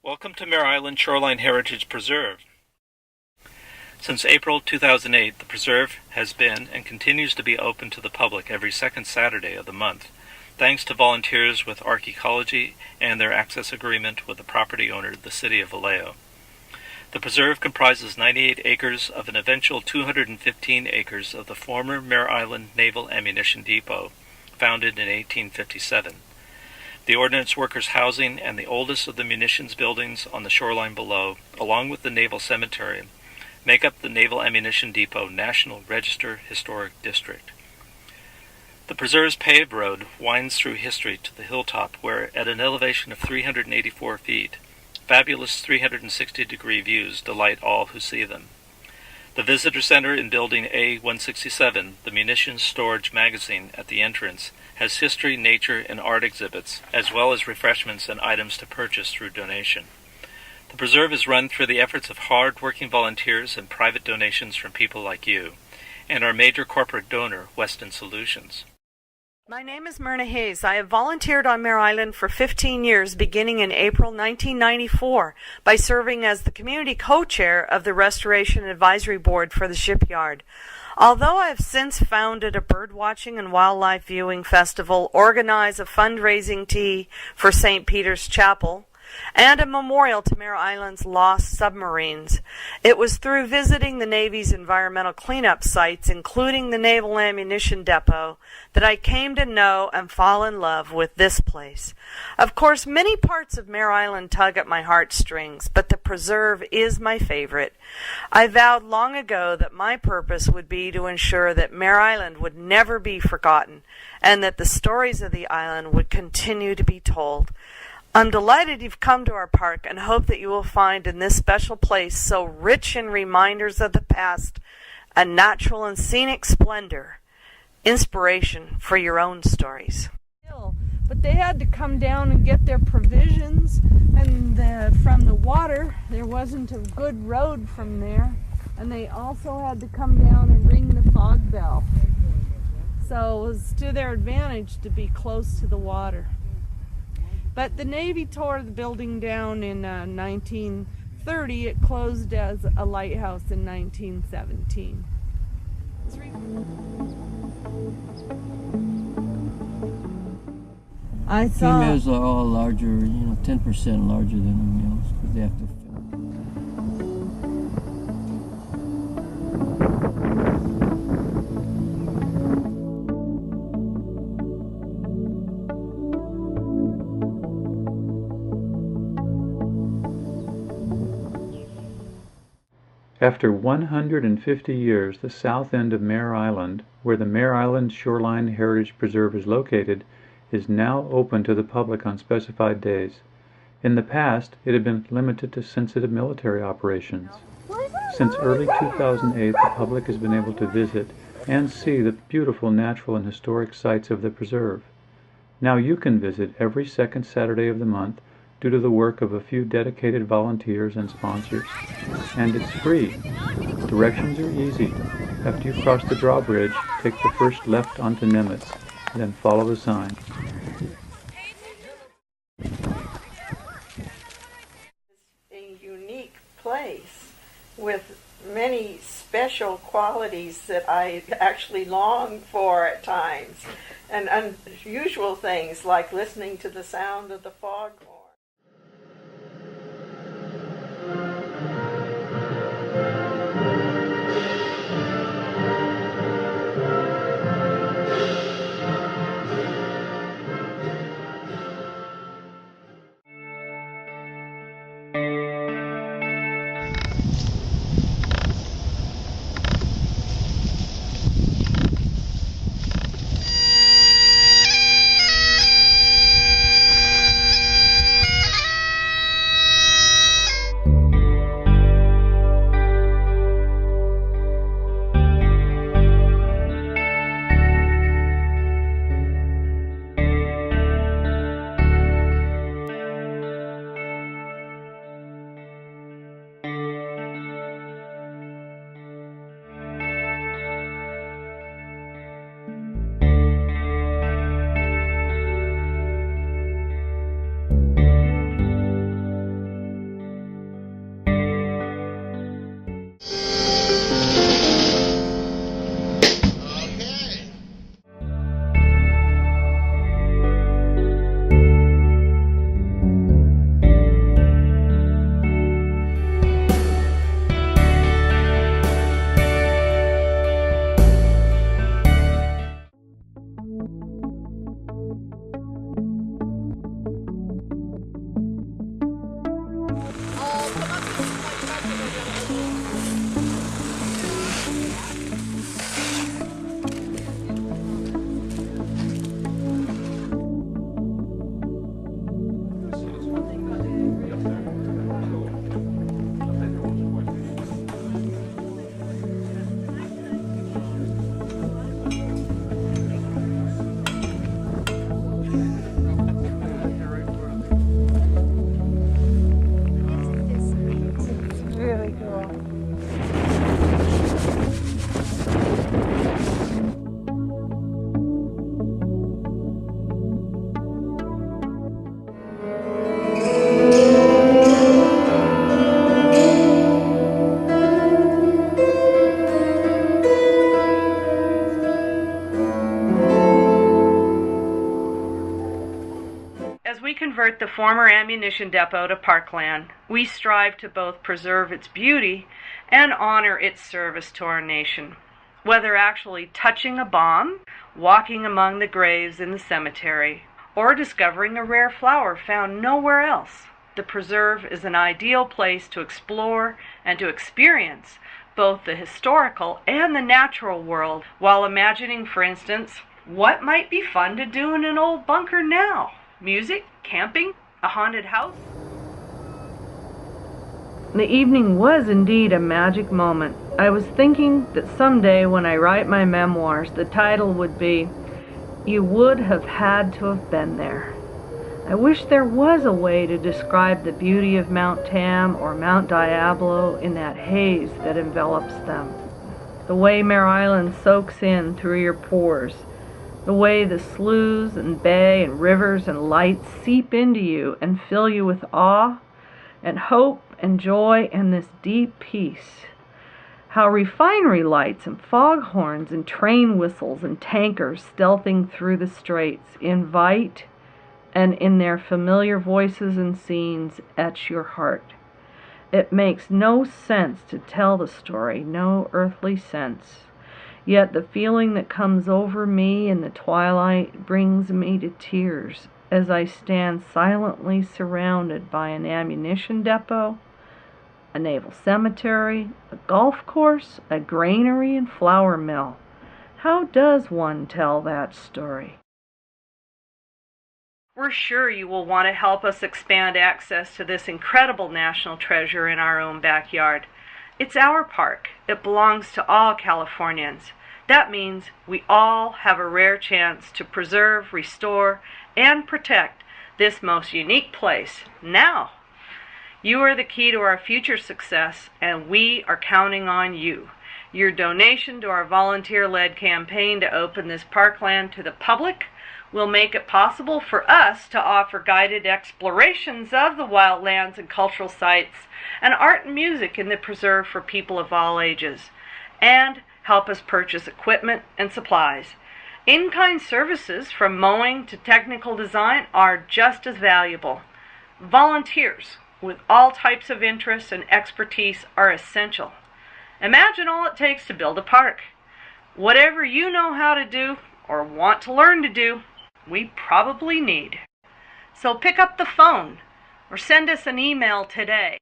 Welcome to Mare Island Shoreline Heritage Preserve. Since April 2008, the preserve has been and continues to be open to the public every second Saturday of the month, thanks to volunteers with archaeology and their access agreement with the property owner, the City of Vallejo. The preserve comprises 98 acres of an eventual 215 acres of the former Mare Island Naval Ammunition Depot, founded in 1857. The Ordnance Workers' housing and the oldest of the munitions buildings on the shoreline below, along with the Naval Cemetery, make up the Naval Ammunition Depot National Register Historic District. The preserve's paved road winds through history to the hilltop where, at an elevation of 384 feet, fabulous 360-degree views delight all who see them. The Visitor Center in Building A-167, the Munitions Storage Magazine at the entrance, has history, nature, and art exhibits, as well as refreshments and items to purchase through donation. The preserve is run through the efforts of hard-working volunteers and private donations from people like you, and our major corporate donor, Weston Solutions. My name is Myrna Hayes. I have volunteered on Mare Island for 15 years, beginning in April 1994, by serving as the community co-chair of the Restoration Advisory Board for the shipyard. Although I have since founded a birdwatching and wildlife viewing festival, organized a fundraising tea for St. Peter's Chapel, and a memorial to Mare Island's lost submarines, it was through visiting the Navy's environmental cleanup sites, including the Naval Ammunition Depot, that I came to know and fall in love with this place. Of course, many parts of Mare Island tug at my heartstrings, but the preserve is my favorite. I vowed long ago that my purpose would be to ensure that Mare Island would never be forgotten, and that the stories of the island would continue to be told. I'm delighted you've come to our park and hope that you will find in this special place, so rich in reminders of the past, a natural and scenic splendor, inspiration for your own stories. But they had to come down and get their provisions, and from the water, there wasn't a good road from there, and they also had to come down and ring the fog bell. So it was to their advantage to be close to the water. But the Navy tore the building down in 1930. It closed as a lighthouse in 1917. I saw females are all larger, 10% larger than the males, because they have to. After 150 years, the south end of Mare Island, where the Mare Island Shoreline Heritage Preserve is located, is now open to the public on specified days. In the past, it had been limited to sensitive military operations. Since early 2008, the public has been able to visit and see the beautiful natural and historic sites of the preserve. Now you can visit every second Saturday of the month due to the work of a few dedicated volunteers and sponsors. And it's free. Directions are easy. After you cross the drawbridge, take the first left onto Nimitz, then follow the sign. A unique place with many special qualities that I actually long for at times, and unusual things like listening to the sound of the foghorn. former ammunition depot to parkland, we strive to both preserve its beauty and honor its service to our nation. Whether actually touching a bomb, walking among the graves in the cemetery, or discovering a rare flower found nowhere else, the preserve is an ideal place to explore and to experience both the historical and the natural world, while imagining, for instance, what might be fun to do in an old bunker now. Music, camping, a haunted house. The evening was indeed a magic moment. I was thinking that someday when I write my memoirs, the title would be, "You Would Have Had to Have Been There." I wish there was a way to describe the beauty of Mount Tam or Mount Diablo in that haze that envelops them. The way Mare Island soaks in through your pores. The way the sloughs and bay and rivers and lights seep into you and fill you with awe and hope and joy and this deep peace. How refinery lights and foghorns and train whistles and tankers stealthing through the straits invite, and in their familiar voices and scenes, etch your heart. It makes no sense to tell the story, no earthly sense. Yet the feeling that comes over me in the twilight brings me to tears as I stand silently surrounded by an ammunition depot, a naval cemetery, a golf course, a granary and flour mill. How does one tell that story? We're sure you will want to help us expand access to this incredible national treasure in our own backyard. It's our park. It belongs to all Californians. That means we all have a rare chance to preserve, restore, and protect this most unique place now. You are the key to our future success, and we are counting on you. Your donation to our volunteer-led campaign to open this parkland to the public will make it possible for us to offer guided explorations of the wildlands and cultural sites and art and music in the preserve for people of all ages, and help us purchase equipment and supplies. In-kind services from mowing to technical design are just as valuable. Volunteers with all types of interests and expertise are essential. Imagine all it takes to build a park. Whatever you know how to do or want to learn to do, we probably need. So pick up the phone or send us an email today.